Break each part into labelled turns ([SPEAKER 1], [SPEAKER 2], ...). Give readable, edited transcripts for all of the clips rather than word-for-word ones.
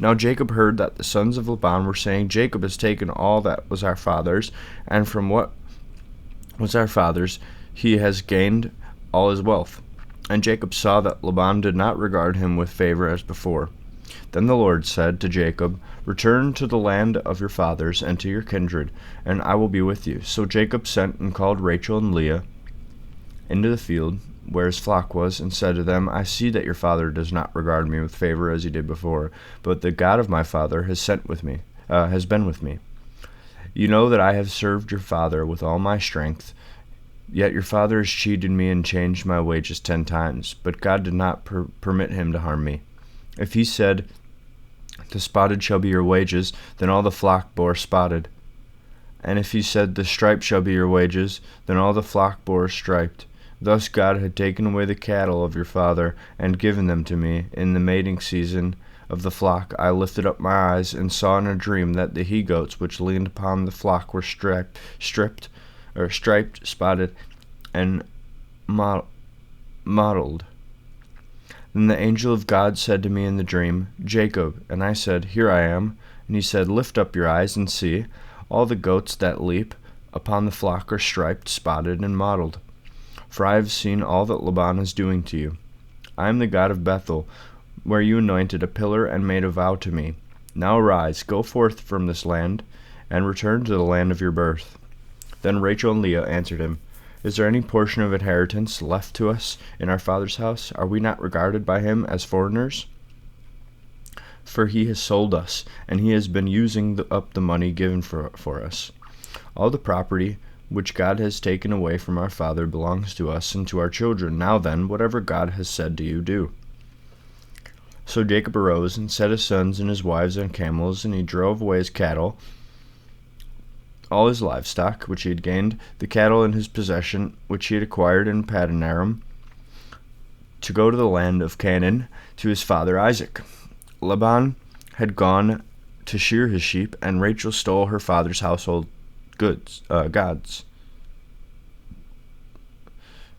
[SPEAKER 1] Now Jacob heard that the sons of Laban were saying, Jacob has taken all that was our father's, and from what was our father's he has gained all his wealth. And Jacob saw that Laban did not regard him with favor as before. Then the Lord said to Jacob, Return to the land of your fathers and to your kindred, and I will be with you. So Jacob sent and called Rachel and Leah into the field where his flock was, and said to them, I see that your father does not regard me with favor as he did before, but the God of my father has been with me. You know that I have served your father with all my strength, yet your father has cheated me and changed my wages 10 times, but God did not permit him to harm me. If he said, The spotted shall be your wages, then all the flock bore spotted. And if he said, The striped shall be your wages, then all the flock bore striped. Thus God had taken away the cattle of your father, and given them to me. In the mating season of the flock I lifted up my eyes, and saw in a dream that the he-goats which leaned upon the flock were striped, spotted, and mottled. Then the angel of God said to me in the dream, Jacob. And I said, Here I am. And he said, Lift up your eyes and see. All the goats that leap upon the flock are striped, spotted, and mottled. For I have seen all that Laban is doing to you. I am the God of Bethel, where you anointed a pillar and made a vow to me. Now arise, go forth from this land, and return to the land of your birth. Then Rachel and Leah answered him, Is there any portion of inheritance left to us in our father's house? Are we not regarded by him as foreigners? For he has sold us, and he has been using up the money given for us. All the property which God has taken away from our father belongs to us and to our children. Now then, whatever God has said to you, do. So Jacob arose and set his sons and his wives on camels, and he drove away his cattle, all his livestock, which he had gained, the cattle in his possession, which he had acquired in Paddan Aram, to go to the land of Canaan, to his father Isaac. Laban had gone to shear his sheep, and Rachel stole her father's household gods.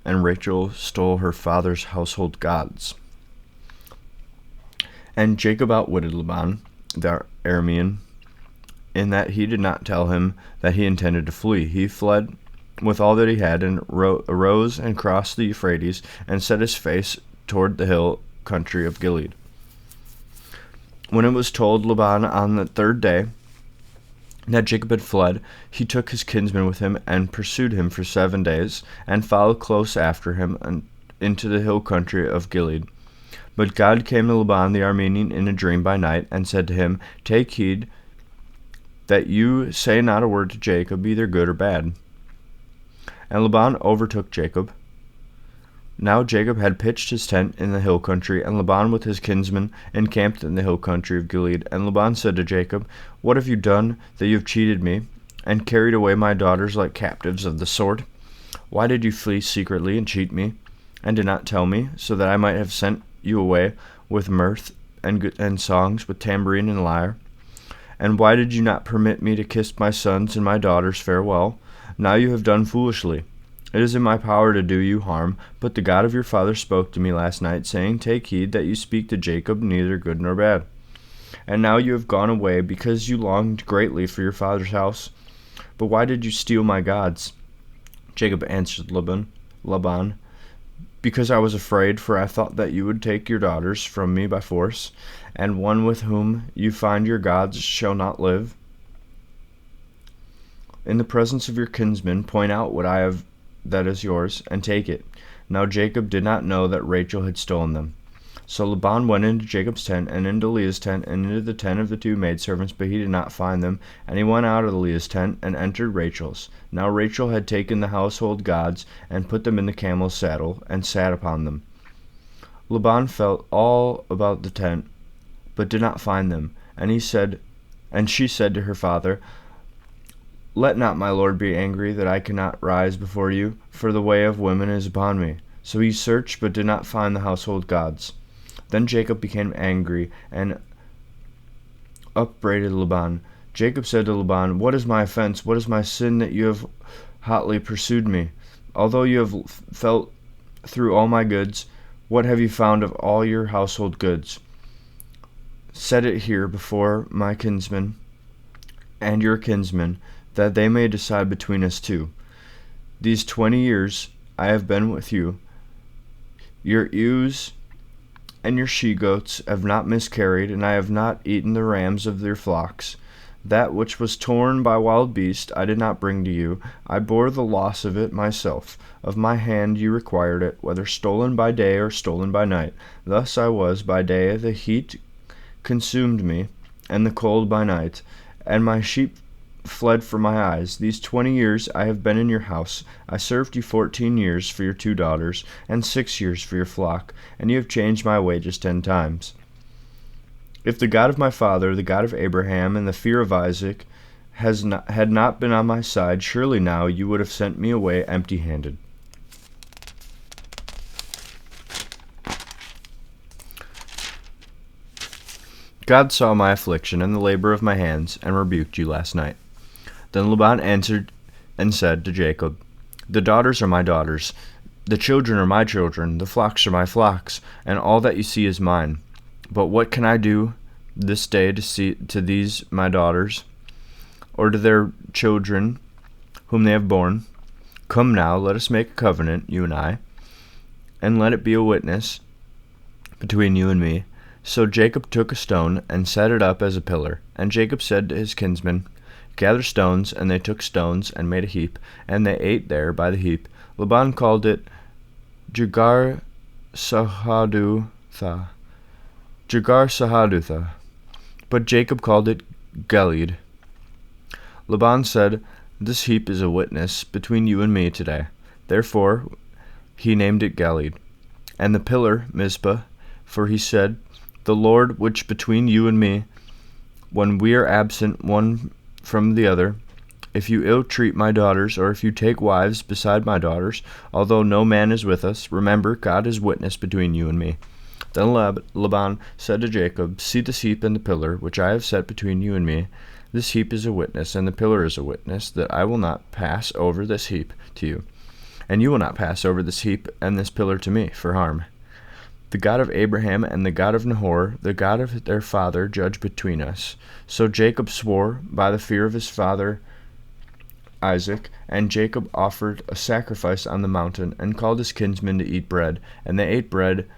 [SPEAKER 1] And Rachel stole her father's household gods. And Jacob outwitted Laban, the Aramean, in that he did not tell him that he intended to flee. He fled with all that he had, and arose and crossed the Euphrates, and set his face toward the hill country of Gilead. When it was told Laban on the 3rd day that Jacob had fled, he took his kinsman with him, and pursued him for 7 days, and followed close after him into the hill country of Gilead. But God came to Laban the Aramean in a dream by night, and said to him, Take heed that you say not a word to Jacob, either good or bad. And Laban overtook Jacob. Now Jacob had pitched his tent in the hill country, and Laban with his kinsmen encamped in the hill country of Gilead. And Laban said to Jacob, What have you done that you have cheated me, and carried away my daughters like captives of the sword? Why did you flee secretly and cheat me, and did not tell me, so that I might have sent you away with mirth and songs, with tambourine and lyre? And why did you not permit me to kiss my sons and my daughters farewell? Now you have done foolishly. It is in my power to do you harm, but the God of your father spoke to me last night, saying, Take heed that you speak to Jacob neither good nor bad. And now you have gone away, because you longed greatly for your father's house. But why did you steal my gods? Jacob answered Laban, Because I was afraid, for I thought that you would take your daughters from me by force, and one with whom you find your gods shall not live. In the presence of your kinsmen, point out what I have that is yours, and take it. Now Jacob did not know that Rachel had stolen them. So Laban went into Jacob's tent, and into Leah's tent, and into the tent of the 2 maidservants, but he did not find them. And he went out of Leah's tent, and entered Rachel's. Now Rachel had taken the household gods, and put them in the camel's saddle, and sat upon them. Laban felt all about the tent, but did not find them. And she said to her father, Let not my lord be angry that I cannot rise before you, for the way of women is upon me. So he searched, but did not find the household gods. Then Jacob became angry, and upbraided Laban. Jacob said to Laban, What is my offense? What is my sin that you have hotly pursued me? Although you have felt through all my goods, what have you found of all your household goods? set it here before my kinsmen and your kinsmen, that they may decide between us two. These 20 years I have been with you. Your ewes and your she-goats have not miscarried, and I have not eaten the rams of your flocks. That which was torn by wild beasts I did not bring to you. I bore the loss of it myself. Of my hand you required it, whether stolen by day or stolen by night. Thus I was by day, the heat consumed me, and the cold by night, and my sheep fled from my eyes. These 20 years I have been in your house. I served you 14 years for your 2 daughters, and 6 years for your flock, and you have changed my wages 10 times. If the God of my father, the God of Abraham, and the fear of Isaac had not been on my side, surely now you would have sent me away empty-handed. God saw my affliction and the labor of my hands, and rebuked you last night. Then Laban answered and said to Jacob, The daughters are my daughters, the children are my children, the flocks are my flocks, and all that you see is mine. But what can I do this day to these my daughters, or to their children whom they have borne? Come now, let us make a covenant, you and I, and let it be a witness between you and me. So Jacob took a stone and set it up as a pillar. And Jacob said to his kinsmen, Gather stones, and they took stones and made a heap, and they ate there by the heap. Laban called it Jegar Sahadutha, but Jacob called it Gilead. Laban said, This heap is a witness between you and me today. Therefore he named it Gilead. And the pillar Mizpah, for he said, The Lord which between you and me, when we are absent one from the other, if you ill-treat my daughters, or if you take wives beside my daughters, although no man is with us, remember, God is witness between you and me. Then Laban said to Jacob, See this heap and the pillar, which I have set between you and me. This heap is a witness, and the pillar is a witness, that I will not pass over this heap to you, and you will not pass over this heap and this pillar to me for harm. The God of Abraham and the God of Nahor, the God of their father, judge between us. So Jacob swore by the fear of his father Isaac, and Jacob offered a sacrifice on the mountain, and called his kinsmen to eat bread. And they ate bread,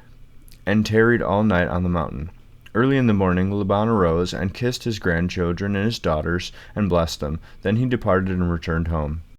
[SPEAKER 1] and tarried all night on the mountain. Early in the morning Laban arose, and kissed his grandchildren and his daughters, and blessed them. Then he departed and returned home.